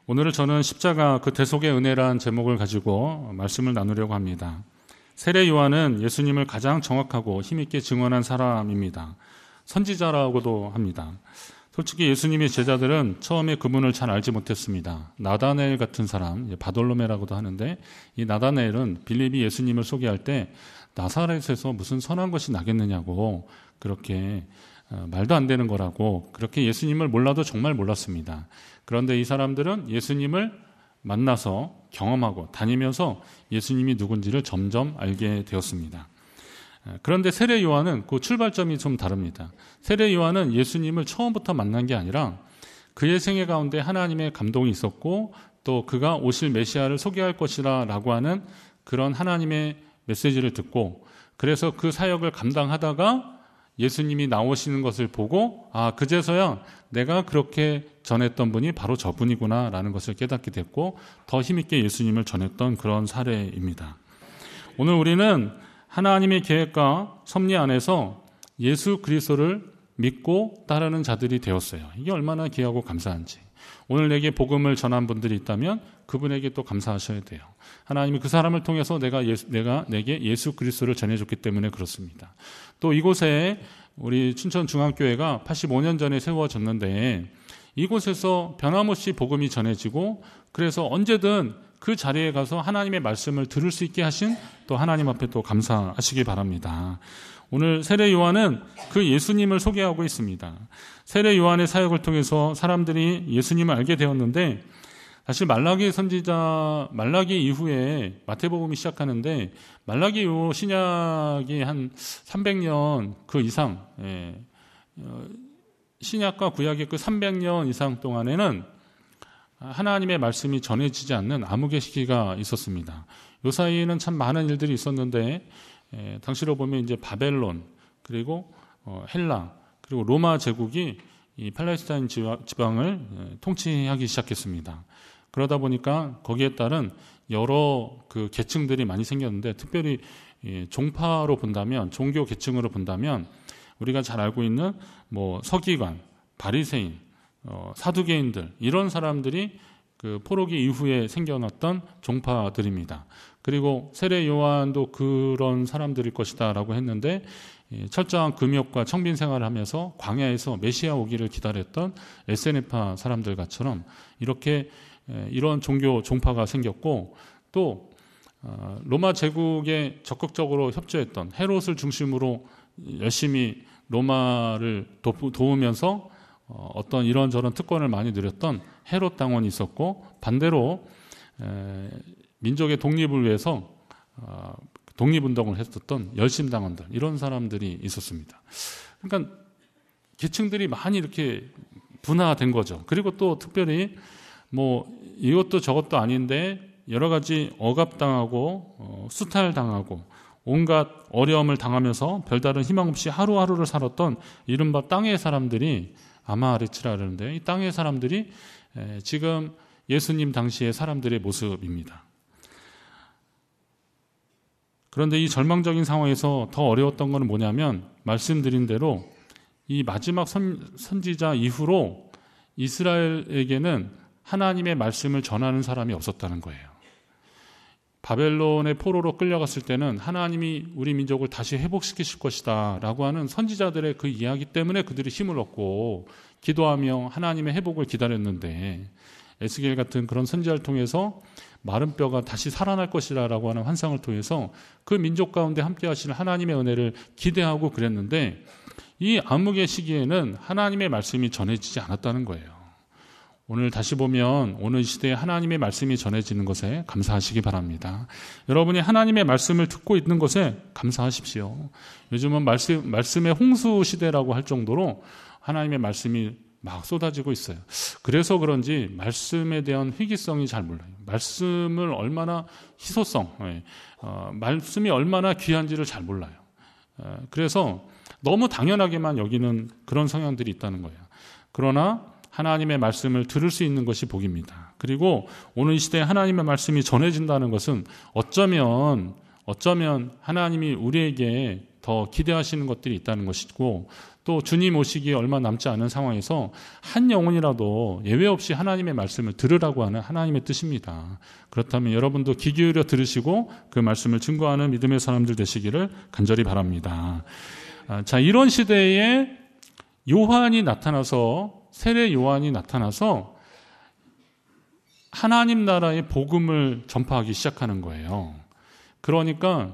오늘은 저는 십자가 그 대속의 은혜란 제목을 가지고 말씀을 나누려고 합니다. 세례 요한은 예수님을 가장 정확하고 힘있게 증언한 사람입니다. 선지자라고도 합니다. 솔직히 예수님의 제자들은 처음에 그분을 잘 알지 못했습니다. 나다나엘 같은 사람, 바돌로메라고도 하는데, 이 나다나엘은 빌립이 예수님을 소개할 때 나사렛에서 무슨 선한 것이 나겠느냐고 그렇게 말도 안 되는 거라고 그렇게 예수님을 몰라도 정말 몰랐습니다. 그런데 이 사람들은 예수님을 만나서 경험하고 다니면서 예수님이 누군지를 점점 알게 되었습니다. 그런데 세례 요한은 그 출발점이 좀 다릅니다. 세례 요한은 예수님을 처음부터 만난 게 아니라 그의 생애 가운데 하나님의 감동이 있었고 또 그가 오실 메시아를 소개할 것이라 라고 하는 그런 하나님의 메시지를 듣고 그래서 그 사역을 감당하다가 예수님이 나오시는 것을 보고 그제서야 내가 그렇게 전했던 분이 바로 저분이구나 라는 것을 깨닫게 됐고 더 힘있게 예수님을 전했던 그런 사례입니다. 오늘 우리는 하나님의 계획과 섭리 안에서 예수 그리스도를 믿고 따르는 자들이 되었어요. 이게 얼마나 귀하고 감사한지. 오늘 내게 복음을 전한 분들이 있다면 그분에게 또 감사하셔야 돼요. 하나님이 그 사람을 통해서 내가 내게 예수 그리스도를 전해줬기 때문에 그렇습니다. 또 이곳에 우리 춘천중앙교회가 85년 전에 세워졌는데 이곳에서 변함없이 복음이 전해지고 그래서 언제든 그 자리에 가서 하나님의 말씀을 들을 수 있게 하신 또 하나님 앞에 또 감사하시기 바랍니다. 오늘 세례 요한은 그 예수님을 소개하고 있습니다. 세례 요한의 사역을 통해서 사람들이 예수님을 알게 되었는데 사실 말라기 선지자 말라기 이후에 마태복음이 시작하는데 말라기 이후 신약이 한 300년 그 이상 신약과 구약의 그 300년 이상 동안에는 하나님의 말씀이 전해지지 않는 암흑의 시기가 있었습니다. 요 사이에는 참 많은 일들이 있었는데 당시로 보면 이제 바벨론 그리고 헬라 그리고 로마 제국이 이 팔레스타인 지방을 통치하기 시작했습니다. 그러다 보니까 거기에 따른 여러 그 계층들이 많이 생겼는데 특별히 종파로 본다면 종교 계층으로 본다면 우리가 잘 알고 있는 뭐 서기관, 바리새인, 사두개인들 이런 사람들이 그 포로기 이후에 생겨났던 종파들입니다. 그리고 세례 요한도 그런 사람들일 것이다라고 했는데 철저한 금욕과 청빈 생활을 하면서 광야에서 메시아 오기를 기다렸던 에세네파 사람들과처럼 이렇게 이런 종교 종파가 생겼고 또 로마 제국에 적극적으로 협조했던 헤롯을 중심으로 열심히 로마를 도우면서 어떤 이런저런 특권을 많이 누렸던 헤롯 당원이 있었고 반대로 민족의 독립을 위해서 독립운동을 했었던 열심당원들 이런 사람들이 있었습니다. 그러니까 계층들이 많이 이렇게 분화된 거죠. 그리고 또 특별히 뭐 이것도 저것도 아닌데 여러 가지 억압당하고 수탈당하고 온갖 어려움을 당하면서 별다른 희망 없이 하루하루를 살았던 이른바 땅의 사람들이 아마레치라 그러는데 이 땅의 사람들이 지금 예수님 당시의 사람들의 모습입니다. 그런데 이 절망적인 상황에서 더 어려웠던 것은 뭐냐면 말씀드린 대로 이 마지막 선지자 이후로 이스라엘에게는 하나님의 말씀을 전하는 사람이 없었다는 거예요. 바벨론의 포로로 끌려갔을 때는 하나님이 우리 민족을 다시 회복시키실 것이다 라고 하는 선지자들의 그 이야기 때문에 그들이 힘을 얻고 기도하며 하나님의 회복을 기다렸는데 에스겔 같은 그런 선지자를 통해서 마른 뼈가 다시 살아날 것이라 라고 하는 환상을 통해서 그 민족 가운데 함께 하시는 하나님의 은혜를 기대하고 그랬는데 이 암흑의 시기에는 하나님의 말씀이 전해지지 않았다는 거예요. 오늘 다시 보면 오늘 이 시대에 하나님의 말씀이 전해지는 것에 감사하시기 바랍니다. 여러분이 하나님의 말씀을 듣고 있는 것에 감사하십시오. 요즘은 말씀의 홍수 시대라고 할 정도로 하나님의 말씀이 막 쏟아지고 있어요. 그래서 그런지 말씀에 대한 희귀성이 잘 몰라요. 말씀을 얼마나 희소성, 말씀이 얼마나 귀한지를 잘 몰라요. 그래서 너무 당연하게만 여기는 그런 성향들이 있다는 거예요. 그러나 하나님의 말씀을 들을 수 있는 것이 복입니다. 그리고 오늘 이 시대에 하나님의 말씀이 전해진다는 것은 어쩌면 하나님이 우리에게 더 기대하시는 것들이 있다는 것이고, 또 주님 오시기 얼마 남지 않은 상황에서 한 영혼이라도 예외 없이 하나님의 말씀을 들으라고 하는 하나님의 뜻입니다. 그렇다면 여러분도 귀 기울여 들으시고 그 말씀을 증거하는 믿음의 사람들 되시기를 간절히 바랍니다. 자, 이런 시대에 요한이 나타나서, 세례 요한이 나타나서 하나님 나라의 복음을 전파하기 시작하는 거예요. 그러니까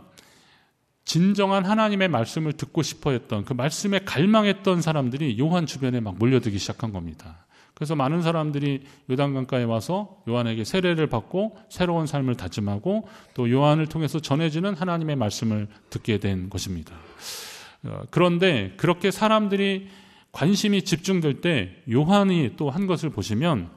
진정한 하나님의 말씀을 듣고 싶어 했던, 그 말씀에 갈망했던 사람들이 요한 주변에 막 몰려들기 시작한 겁니다. 그래서 많은 사람들이 요단강가에 와서 요한에게 세례를 받고 새로운 삶을 다짐하고 또 요한을 통해서 전해지는 하나님의 말씀을 듣게 된 것입니다. 그런데 그렇게 사람들이 관심이 집중될 때 요한이 또 한 것을 보시면,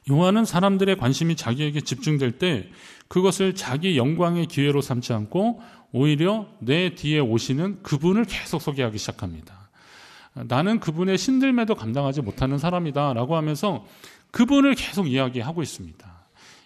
요한은 사람들의 관심이 자기에게 집중될 때 그것을 자기 영광의 기회로 삼지 않고 오히려 내 뒤에 오시는 그분을 계속 소개하기 시작합니다. 나는 그분의 신들매도 감당하지 못하는 사람이다 라고 하면서 그분을 계속 이야기하고 있습니다.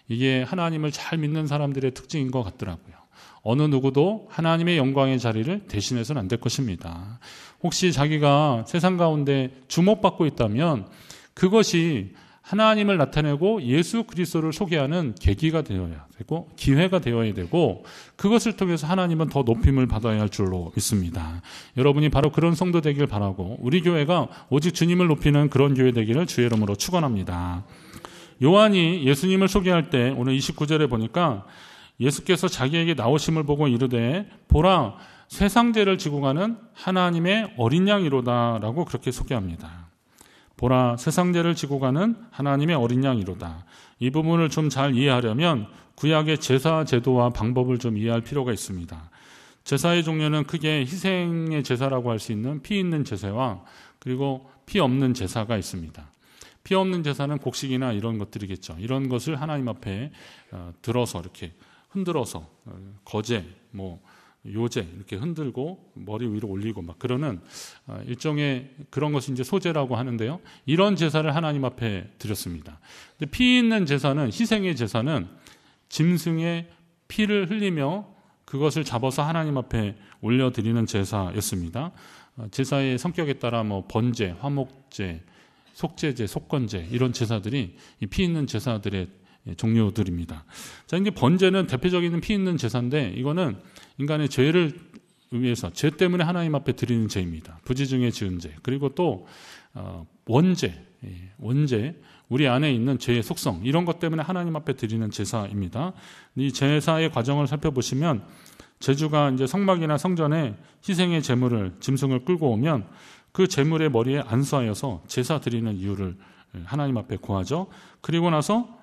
이게 하나님을 잘 믿는 사람들의 특징인 것 같더라고요. 어느 누구도 하나님의 영광의 자리를 대신해서는 안 될 것입니다. 혹시 자기가 세상 가운데 주목받고 있다면 그것이 하나님을 나타내고 예수 그리스도를 소개하는 계기가 되어야 되고 기회가 되어야 되고, 그것을 통해서 하나님은 더 높임을 받아야 할 줄로 믿습니다. 여러분이 바로 그런 성도 되길 바라고, 우리 교회가 오직 주님을 높이는 그런 교회 되기를 주의 이름으로 축원합니다. 요한이 예수님을 소개할 때 오늘 29절에 보니까 예수께서 자기에게 나오심을 보고 이르되 보라 세상죄를 지고 가는 하나님의 어린 양이로다 라고 그렇게 소개합니다. 보라 세상죄를 지고 가는 하나님의 어린 양이로다. 이 부분을 좀 잘 이해하려면 구약의 제사 제도와 방법을 좀 이해할 필요가 있습니다. 제사의 종류는 크게 희생의 제사라고 할 수 있는 피 있는 제사와 그리고 피 없는 제사가 있습니다. 피 없는 제사는 곡식이나 이런 것들이겠죠. 이런 것을 하나님 앞에 들어서 이렇게 흔들어서 거제, 요제 이렇게 흔들고 머리 위로 올리고 막 그러는 일종의 그런 것이 이제 소제라고 하는데요. 이런 제사를 하나님 앞에 드렸습니다. 근데 피 있는 제사는, 희생의 제사는 짐승의 피를 흘리며 그것을 잡아서 하나님 앞에 올려드리는 제사였습니다. 제사의 성격에 따라 번제, 화목제, 속제제, 속건제 이런 제사들이 이 피 있는 제사들의 종류들입니다. 자, 이제 번제는 대표적인 피 있는 제사인데 이거는 인간의 죄를 위해서, 죄 때문에 하나님 앞에 드리는 제입니다. 부지 중에 지은 죄. 그리고 또 원죄, 우리 안에 있는 죄의 속성, 이런 것 때문에 하나님 앞에 드리는 제사입니다. 이 제사의 과정을 살펴보시면 제주가 이제 성막이나 성전에 희생의 제물을, 짐승을 끌고 오면 그 제물의 머리에 안수하여서 제사 드리는 이유를 하나님 앞에 구하죠. 그리고 나서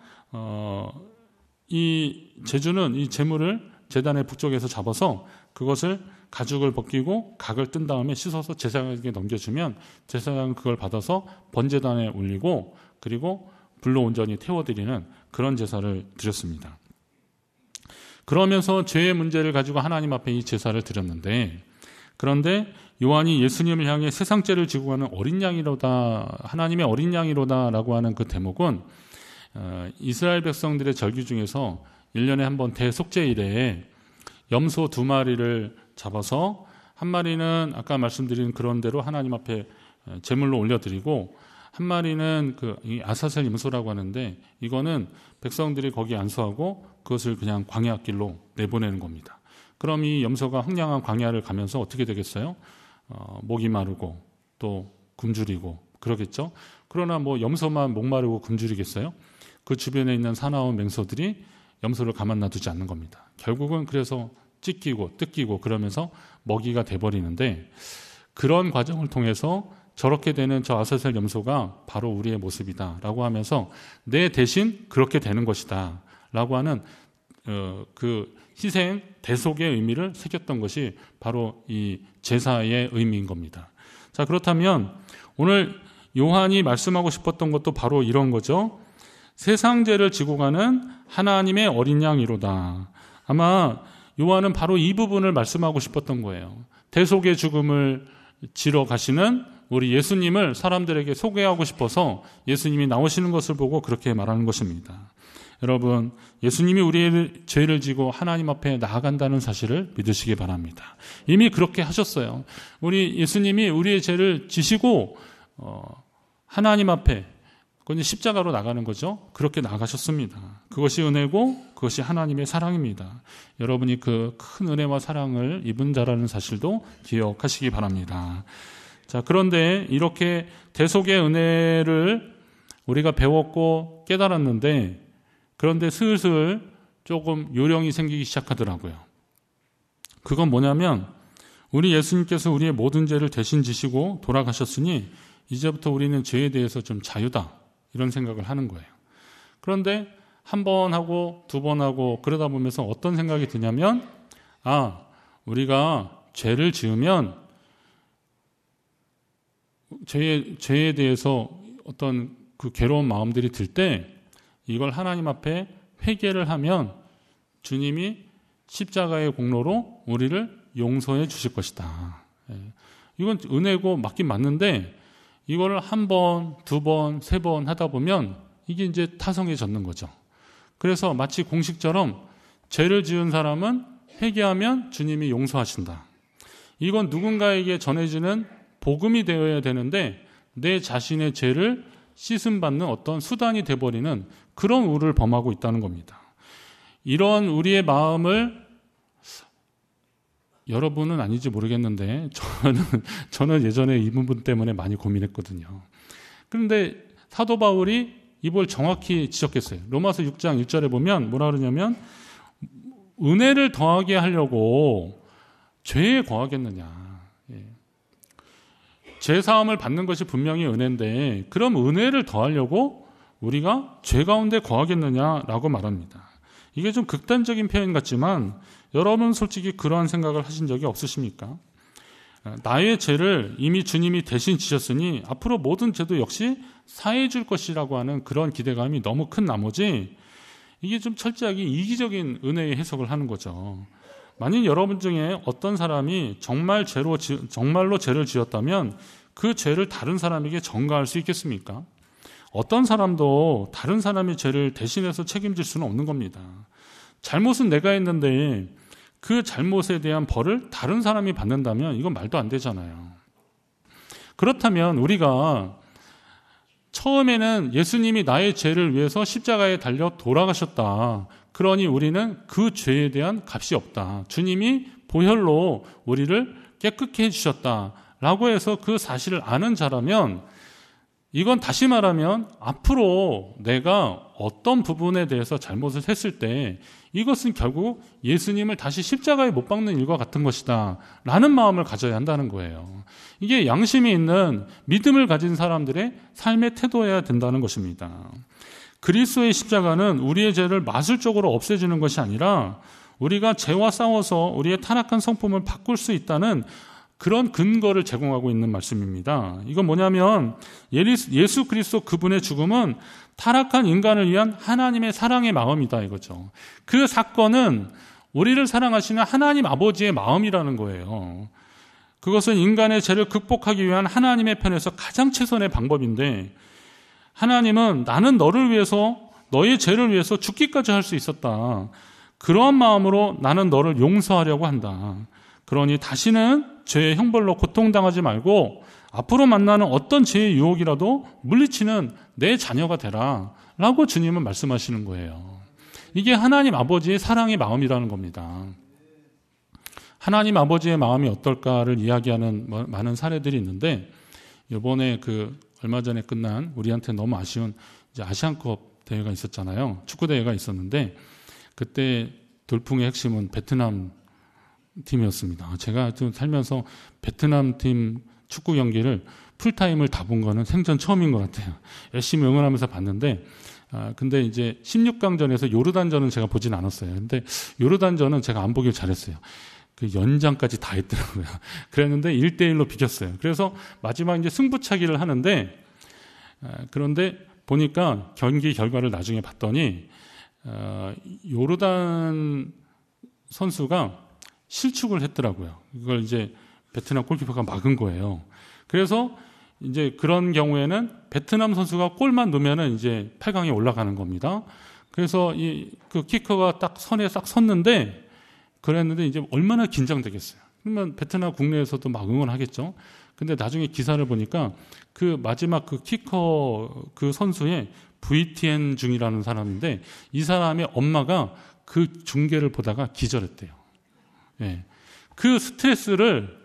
이 제주는 이 제물을 제단의 북쪽에서 잡아서 그것을 가죽을 벗기고 각을 뜬 다음에 씻어서 제사장에게 넘겨주면 제사장은 그걸 받아서 번제단에 올리고 그리고 불로 온전히 태워드리는 그런 제사를 드렸습니다. 그러면서 죄의 문제를 가지고 하나님 앞에 이 제사를 드렸는데, 그런데 요한이 예수님을 향해 세상죄를 지고 가는 어린 양이로다, 하나님의 어린 양이로다 라고 하는 그 대목은 이스라엘 백성들의 절기 중에서 1년에 한 번 대속죄일에 염소 2마리를 잡아서 한 마리는 아까 말씀드린 그런 대로 하나님 앞에 제물로 올려드리고, 한 마리는 이 아사셀 염소라고 하는데 이거는 백성들이 거기 안수하고 그것을 그냥 광야길로 내보내는 겁니다. 그럼 이 염소가 황량한 광야를 가면서 어떻게 되겠어요? 목이 마르고 또 굶주리고 그러겠죠. 그러나 염소만 목 마르고 굶주리겠어요? 그 주변에 있는 사나운 맹소들이 염소를 가만 놔두지 않는 겁니다. 결국은 그래서 찢기고 뜯기고 그러면서 먹이가 돼버리는데, 그런 과정을 통해서 저렇게 되는 저 아사셀 염소가 바로 우리의 모습이다 라고 하면서 내 대신 그렇게 되는 것이다 라고 하는 그 희생 대속의 의미를 새겼던 것이 바로 이 제사의 의미인 겁니다. 자, 그렇다면 오늘 요한이 말씀하고 싶었던 것도 바로 이런 거죠. 세상 죄를 지고 가는 하나님의 어린 양이로다. 아마 요한은 바로 이 부분을 말씀하고 싶었던 거예요. 대속의 죽음을 지러 가시는 우리 예수님을 사람들에게 소개하고 싶어서 예수님이 나오시는 것을 보고 그렇게 말하는 것입니다. 여러분, 예수님이 우리의 죄를 지고 하나님 앞에 나아간다는 사실을 믿으시기 바랍니다. 이미 그렇게 하셨어요. 우리 예수님이 우리의 죄를 지시고 하나님 앞에, 그건 십자가로 나가는 거죠. 그렇게 나가셨습니다. 그것이 은혜고 그것이 하나님의 사랑입니다. 여러분이 그 큰 은혜와 사랑을 입은 자라는 사실도 기억하시기 바랍니다. 자, 그런데 이렇게 대속의 은혜를 우리가 배웠고 깨달았는데, 그런데 슬슬 조금 요령이 생기기 시작하더라고요. 그건 뭐냐면, 우리 예수님께서 우리의 모든 죄를 대신 지시고 돌아가셨으니 이제부터 우리는 죄에 대해서 좀 자유다, 이런 생각을 하는 거예요. 그런데 한 번 하고 두 번 하고 그러다 보면서 어떤 생각이 드냐면, 우리가 죄를 지으면 죄에 대해서 어떤 그 괴로운 마음들이 들 때 이걸 하나님 앞에 회개를 하면 주님이 십자가의 공로로 우리를 용서해 주실 것이다. 이건 은혜고 맞긴 맞는데, 이걸 한 번, 두 번, 세 번 하다 보면 이게 이제 타성해졌는 거죠. 그래서 마치 공식처럼 죄를 지은 사람은 회개하면 주님이 용서하신다. 이건 누군가에게 전해지는 복음이 되어야 되는데, 내 자신의 죄를 씻음받는 어떤 수단이 돼버리는 그런 우를 범하고 있다는 겁니다. 이런 우리의 마음을, 여러분은 아닌지 모르겠는데 저는 예전에 이 부분 때문에 많이 고민했거든요. 그런데 사도 바울이 이걸 정확히 지적했어요. 로마서 6장 1절에 보면 뭐라 그러냐면, 은혜를 더하게 하려고 죄에 거하겠느냐. 죄 사함을 받는 것이 분명히 은혜인데, 그럼 은혜를 더하려고 우리가 죄 가운데 거하겠느냐라고 말합니다. 이게 좀 극단적인 표현 같지만 여러분 솔직히 그러한 생각을 하신 적이 없으십니까? 나의 죄를 이미 주님이 대신 지셨으니 앞으로 모든 죄도 역시 사해 줄 것이라고 하는 그런 기대감이 너무 큰 나머지, 이게 좀 철저하게 이기적인 은혜의 해석을 하는 거죠. 만약 여러분 중에 어떤 사람이 정말로 죄를 지었다면 그 죄를 다른 사람에게 전가할 수 있겠습니까? 어떤 사람도 다른 사람의 죄를 대신해서 책임질 수는 없는 겁니다. 잘못은 내가 했는데 그 잘못에 대한 벌을 다른 사람이 받는다면 이건 말도 안 되잖아요. 그렇다면 우리가 처음에는 예수님이 나의 죄를 위해서 십자가에 달려 돌아가셨다. 그러니 우리는 그 죄에 대한 값이 없다. 주님이 보혈로 우리를 깨끗게 해주셨다. 라고 해서 그 사실을 아는 자라면, 이건 다시 말하면 앞으로 내가 어떤 부분에 대해서 잘못을 했을 때 이것은 결국 예수님을 다시 십자가에 못 박는 일과 같은 것이다 라는 마음을 가져야 한다는 거예요. 이게 양심이 있는 믿음을 가진 사람들의 삶의 태도여야 된다는 것입니다. 그리스도의 십자가는 우리의 죄를 마술적으로 없애주는 것이 아니라 우리가 죄와 싸워서 우리의 타락한 성품을 바꿀 수 있다는 그런 근거를 제공하고 있는 말씀입니다. 이건 뭐냐면 예수 그리스도 그분의 죽음은 타락한 인간을 위한 하나님의 사랑의 마음이다 이거죠. 그 사건은 우리를 사랑하시는 하나님 아버지의 마음이라는 거예요. 그것은 인간의 죄를 극복하기 위한 하나님의 편에서 가장 최선의 방법인데, 하나님은 나는 너를 위해서, 너의 죄를 위해서 죽기까지 할 수 있었다. 그러한 마음으로 나는 너를 용서하려고 한다. 그러니 다시는 죄의 형벌로 고통당하지 말고 앞으로 만나는 어떤 죄의 유혹이라도 물리치는 내 자녀가 되라 라고 주님은 말씀하시는 거예요. 이게 하나님 아버지의 사랑의 마음이라는 겁니다. 하나님 아버지의 마음이 어떨까를 이야기하는 많은 사례들이 있는데, 이번에 얼마 전에 끝난 우리한테 너무 아쉬운 이제 아시안컵 대회가 있었잖아요. 축구 대회가 있었는데 그때 돌풍의 핵심은 베트남 팀이었습니다. 제가 좀 살면서 베트남 팀 축구 경기를 풀타임을 다 본 거는 생전 처음인 것 같아요. 열심히 응원하면서 봤는데, 근데 이제 16강전에서 요르단전은 제가 보진 않았어요. 근데 요르단전은 제가 안 보길 잘했어요. 그 연장까지 다 했더라고요. 그랬는데 1대1로 비겼어요. 그래서 마지막 이제 승부차기를 하는데, 그런데 보니까 경기 결과를 나중에 봤더니, 요르단 선수가 실축을 했더라고요. 이걸 이제 베트남 골키퍼가 막은 거예요. 그래서 이제 그런 경우에는 베트남 선수가 골만 넣으면은 이제 8강에 올라가는 겁니다. 그래서 그 키커가 딱 선에 딱 섰는데, 그랬는데 이제 얼마나 긴장되겠어요. 그러면 베트남 국내에서도 막 응원하겠죠. 근데 나중에 기사를 보니까 그 마지막 그 키커 그 선수의 VTN 중이라는 사람인데, 이 사람의 엄마가 그 중계를 보다가 기절했대요. 예. 그 스트레스를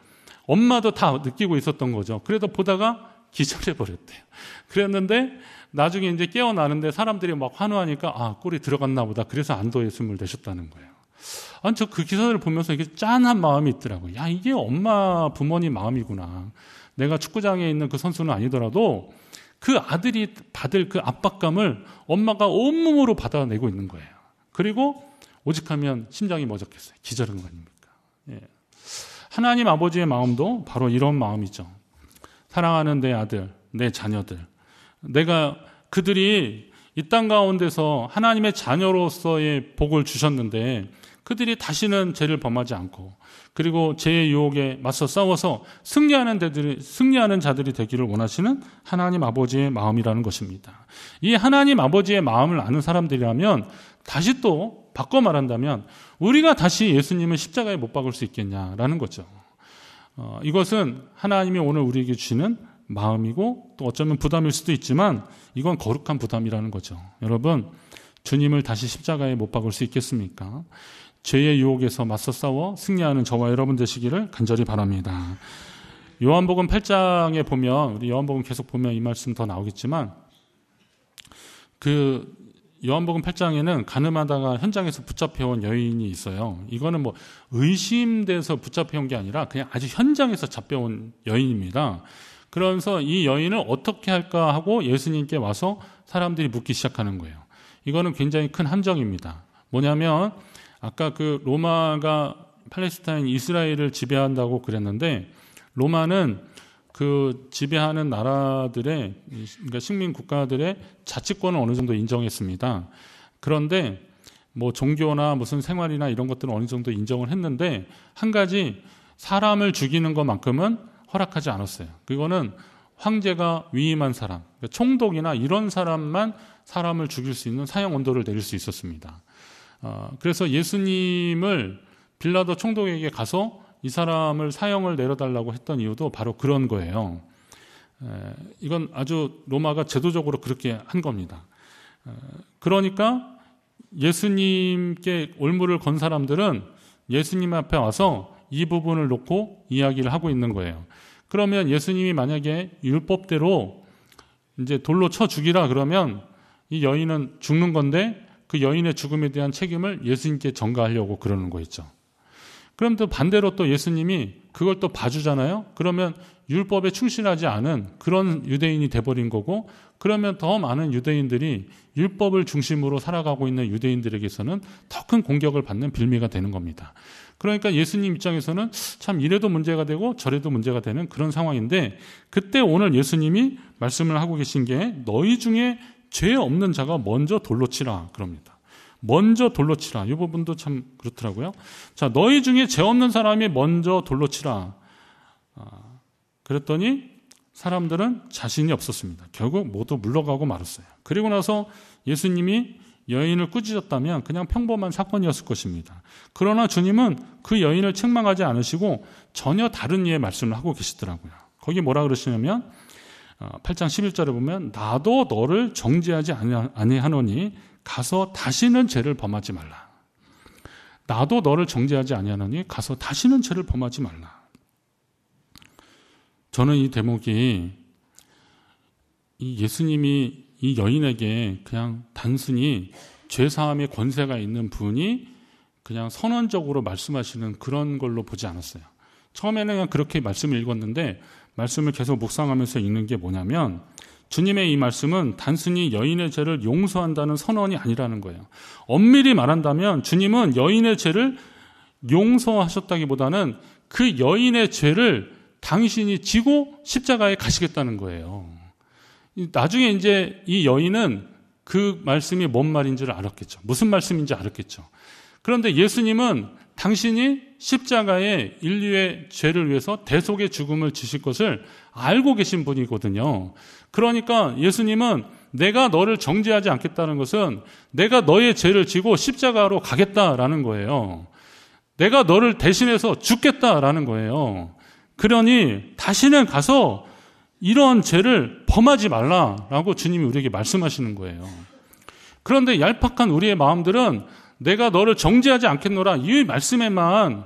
엄마도 다 느끼고 있었던 거죠. 그래도 보다가 기절해버렸대요. 그랬는데 나중에 이제 깨어나는데 사람들이 막 환호하니까 골이 들어갔나 보다. 그래서 안도의 숨을 내셨다는 거예요. 아니, 저 그 기사를 보면서 이게 짠한 마음이 있더라고요. 야, 이게 엄마, 부모님 마음이구나. 내가 축구장에 있는 그 선수는 아니더라도 그 아들이 받을 그 압박감을 엄마가 온몸으로 받아내고 있는 거예요. 그리고 오직하면 심장이 멎었겠어요. 기절한 거 아닙니까? 예. 하나님 아버지의 마음도 바로 이런 마음이죠. 사랑하는 내 아들, 내 자녀들. 내가 그들이 이 땅 가운데서 하나님의 자녀로서의 복을 주셨는데 그들이 다시는 죄를 범하지 않고, 그리고 죄의 유혹에 맞서 싸워서 승리하는 자들이 되기를 원하시는 하나님 아버지의 마음이라는 것입니다. 이 하나님 아버지의 마음을 아는 사람들이라면, 다시 또 바꿔 말한다면 우리가 다시 예수님을 십자가에 못 박을 수 있겠냐라는 거죠. 이것은 하나님이 오늘 우리에게 주시는 마음이고, 또 어쩌면 부담일 수도 있지만 이건 거룩한 부담이라는 거죠. 여러분, 주님을 다시 십자가에 못 박을 수 있겠습니까? 죄의 유혹에서 맞서 싸워 승리하는 저와 여러분 되시기를 간절히 바랍니다. 요한복음 8장에 보면, 우리 요한복음 계속 보면 이 말씀 더 나오겠지만, 그 요한복음 8장에는 가늠하다가 현장에서 붙잡혀온 여인이 있어요. 이거는 뭐 의심돼서 붙잡혀온 게 아니라 그냥 아주 현장에서 잡혀온 여인입니다. 그러면서 이 여인을 어떻게 할까 하고 예수님께 와서 사람들이 묻기 시작하는 거예요. 이거는 굉장히 큰 함정입니다. 뭐냐면 아까 그 로마가 팔레스타인 이스라엘을 지배한다고 그랬는데, 로마는 그 지배하는 나라들의, 그러니까 식민 국가들의 자치권을 어느 정도 인정했습니다. 그런데 뭐 종교나 무슨 생활이나 이런 것들은 어느 정도 인정을 했는데, 한 가지 사람을 죽이는 것만큼은 허락하지 않았어요. 그거는 황제가 위임한 사람, 그러니까 총독이나 이런 사람만 사람을 죽일 수 있는 사형 언도를 내릴 수 있었습니다. 그래서 예수님을 빌라도 총독에게 가서 이 사람을 사형을 내려달라고 했던 이유도 바로 그런 거예요. 이건 아주 로마가 제도적으로 그렇게 한 겁니다. 그러니까 예수님께 올무를 건 사람들은 예수님 앞에 와서 이 부분을 놓고 이야기를 하고 있는 거예요. 그러면 예수님이 만약에 율법대로 이제 돌로 쳐 죽이라 그러면 이 여인은 죽는 건데, 그 여인의 죽음에 대한 책임을 예수님께 전가하려고 그러는 거였죠. 그럼 또 반대로 또 예수님이 그걸 또 봐주잖아요. 그러면 율법에 충실하지 않은 그런 유대인이 돼버린 거고, 그러면 더 많은 유대인들이 율법을 중심으로 살아가고 있는 유대인들에게서는 더 큰 공격을 받는 빌미가 되는 겁니다. 그러니까 예수님 입장에서는 참 이래도 문제가 되고 저래도 문제가 되는 그런 상황인데, 그때 오늘 예수님이 말씀을 하고 계신 게, 너희 중에 죄 없는 자가 먼저 돌로 치라 그럽니다. 먼저 돌로 치라. 이 부분도 참 그렇더라고요. 자, 너희 중에 죄 없는 사람이 먼저 돌로 치라. 그랬더니 사람들은 자신이 없었습니다. 결국 모두 물러가고 말았어요. 그리고 나서 예수님이 여인을 꾸짖었다면 그냥 평범한 사건이었을 것입니다. 그러나 주님은 그 여인을 책망하지 않으시고 전혀 다른 이의 말씀을 하고 계시더라고요. 거기 뭐라 그러시냐면 8장 11절에 보면, 나도 너를 정죄하지 아니하노니 가서 다시는 죄를 범하지 말라. 나도 너를 정죄하지 아니하노니 가서 다시는 죄를 범하지 말라. 저는 이 대목이, 이 예수님이 이 여인에게 그냥 단순히 죄사함의 권세가 있는 분이 그냥 선언적으로 말씀하시는 그런 걸로 보지 않았어요. 처음에는 그냥 그렇게 말씀을 읽었는데, 말씀을 계속 묵상하면서 읽는 게 뭐냐면, 주님의 이 말씀은 단순히 여인의 죄를 용서한다는 선언이 아니라는 거예요. 엄밀히 말한다면 주님은 여인의 죄를 용서하셨다기보다는 그 여인의 죄를 당신이 지고 십자가에 가시겠다는 거예요. 나중에 이제 이 여인은 그 말씀이 뭔 말인지를 알았겠죠. 무슨 말씀인지 알았겠죠. 그런데 예수님은 당신이 십자가에 인류의 죄를 위해서 대속의 죽음을 지실 것을 알고 계신 분이거든요. 그러니까 예수님은 내가 너를 정죄하지 않겠다는 것은 내가 너의 죄를 지고 십자가로 가겠다라는 거예요. 내가 너를 대신해서 죽겠다라는 거예요. 그러니 다시는 가서 이런 죄를 범하지 말라라고 주님이 우리에게 말씀하시는 거예요. 그런데 얄팍한 우리의 마음들은 내가 너를 정죄하지 않겠노라 이 말씀에만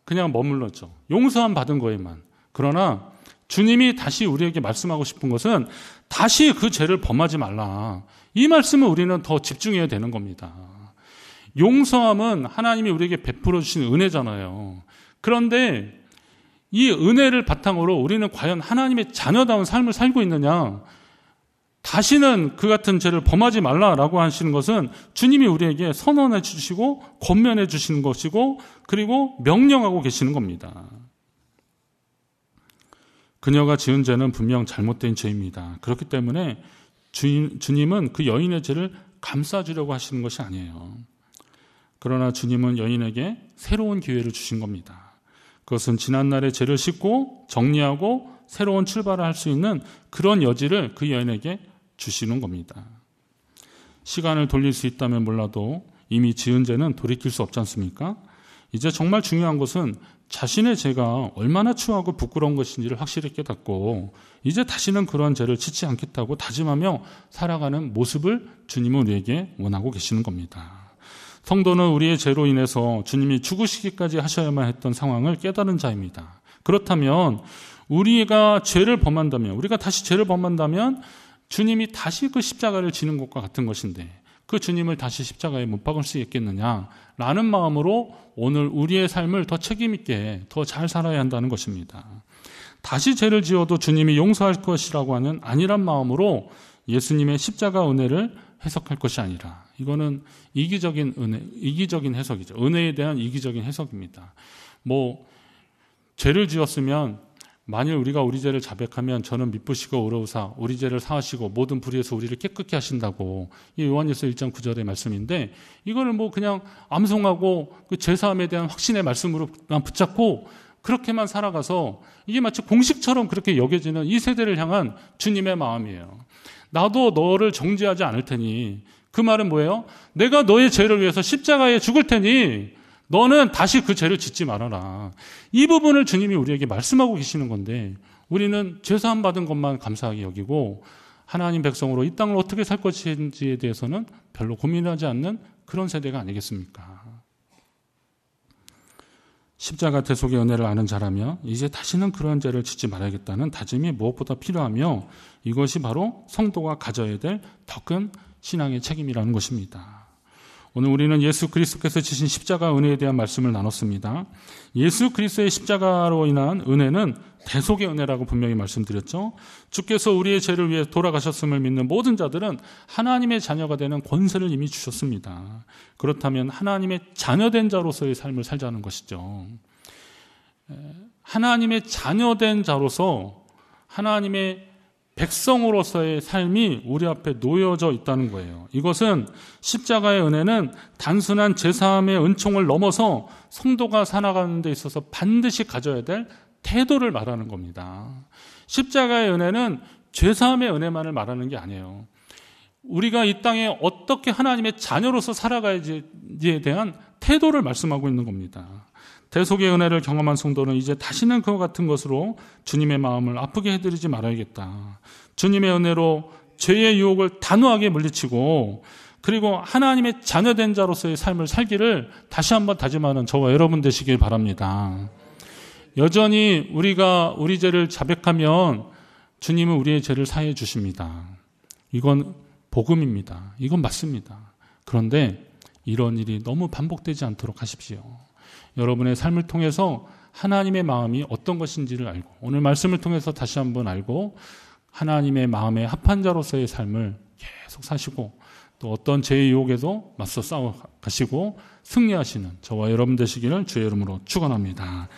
그냥 머물렀죠. 용서함 받은 거에만. 그러나 주님이 다시 우리에게 말씀하고 싶은 것은 다시 그 죄를 범하지 말라. 이 말씀을 우리는 더 집중해야 되는 겁니다. 용서함은 하나님이 우리에게 베풀어 주신 은혜잖아요. 그런데 이 은혜를 바탕으로 우리는 과연 하나님의 자녀다운 삶을 살고 있느냐? 다시는 그 같은 죄를 범하지 말라라고 하시는 것은 주님이 우리에게 선언해 주시고 권면해 주시는 것이고 그리고 명령하고 계시는 겁니다. 그녀가 지은 죄는 분명 잘못된 죄입니다. 그렇기 때문에 주님은 그 여인의 죄를 감싸주려고 하시는 것이 아니에요. 그러나 주님은 여인에게 새로운 기회를 주신 겁니다. 그것은 지난날의 죄를 씻고 정리하고 새로운 출발을 할 수 있는 그런 여지를 그 여인에게 주시는 겁니다. 시간을 돌릴 수 있다면 몰라도 이미 지은 죄는 돌이킬 수 없지 않습니까? 이제 정말 중요한 것은 자신의 죄가 얼마나 추하고 부끄러운 것인지를 확실히 깨닫고 이제 다시는 그러한 죄를 짓지 않겠다고 다짐하며 살아가는 모습을 주님은 우리에게 원하고 계시는 겁니다. 성도는 우리의 죄로 인해서 주님이 죽으시기까지 하셔야만 했던 상황을 깨달은 자입니다. 그렇다면 우리가 다시 죄를 범한다면 주님이 다시 그 십자가를 지는 것과 같은 것인데 그 주님을 다시 십자가에 못 박을 수 있겠느냐라는 마음으로 오늘 우리의 삶을 더 책임 있게 더 잘 살아야 한다는 것입니다. 다시 죄를 지어도 주님이 용서할 것이라고 하는 안일한 마음으로 예수님의 십자가 은혜를 해석할 것이 아니라 이거는 이기적인 해석이죠. 은혜에 대한 이기적인 해석입니다. 죄를 지었으면 만일 우리가 우리 죄를 자백하면 저는 미쁘시고 의로우사 우리 죄를 사하시고 모든 불의에서 우리를 깨끗게 하신다고 이 요한일서 1장 9절의 말씀인데 이거를 그냥 암송하고 그 죄사함에 대한 확신의 말씀으로만 붙잡고 그렇게만 살아가서 이게 마치 공식처럼 그렇게 여겨지는 이 세대를 향한 주님의 마음이에요. 나도 너를 정죄하지 않을 테니 그 말은 뭐예요? 내가 너의 죄를 위해서 십자가에 죽을 테니 너는 다시 그 죄를 짓지 말아라. 이 부분을 주님이 우리에게 말씀하고 계시는 건데 우리는 죄사함 받은 것만 감사하게 여기고 하나님 백성으로 이 땅을 어떻게 살 것인지에 대해서는 별로 고민하지 않는 그런 세대가 아니겠습니까? 십자가 대속의 은혜를 아는 자라면 이제 다시는 그런 죄를 짓지 말아야겠다는 다짐이 무엇보다 필요하며 이것이 바로 성도가 가져야 될 더 큰 신앙의 책임이라는 것입니다. 오늘 우리는 예수 그리스도께서 지신 십자가 은혜에 대한 말씀을 나눴습니다. 예수 그리스도의 십자가로 인한 은혜는 대속의 은혜라고 분명히 말씀드렸죠. 주께서 우리의 죄를 위해 돌아가셨음을 믿는 모든 자들은 하나님의 자녀가 되는 권세를 이미 주셨습니다. 그렇다면 하나님의 자녀된 자로서의 삶을 살자는 것이죠. 하나님의 자녀된 자로서 하나님의 백성으로서의 삶이 우리 앞에 놓여져 있다는 거예요. 이것은 십자가의 은혜는 단순한 제사함의 은총을 넘어서 성도가 살아가는 데 있어서 반드시 가져야 될 태도를 말하는 겁니다. 십자가의 은혜는 죄사함의 은혜만을 말하는 게 아니에요. 우리가 이 땅에 어떻게 하나님의 자녀로서 살아가야지에 대한 태도를 말씀하고 있는 겁니다. 대속의 은혜를 경험한 성도는 이제 다시는 그와 같은 것으로 주님의 마음을 아프게 해드리지 말아야겠다. 주님의 은혜로 죄의 유혹을 단호하게 물리치고 그리고 하나님의 자녀된 자로서의 삶을 살기를 다시 한번 다짐하는 저와 여러분 되시길 바랍니다. 여전히 우리가 우리 죄를 자백하면 주님은 우리의 죄를 사해 주십니다. 이건 복음입니다. 이건 맞습니다. 그런데 이런 일이 너무 반복되지 않도록 하십시오. 여러분의 삶을 통해서 하나님의 마음이 어떤 것인지를 알고 오늘 말씀을 통해서 다시 한번 알고 하나님의 마음에 합한 자로서의 삶을 계속 사시고 또 어떤 죄의 유혹에도 맞서 싸워가시고 승리하시는 저와 여러분 되시기를 주의 이름으로 축원합니다.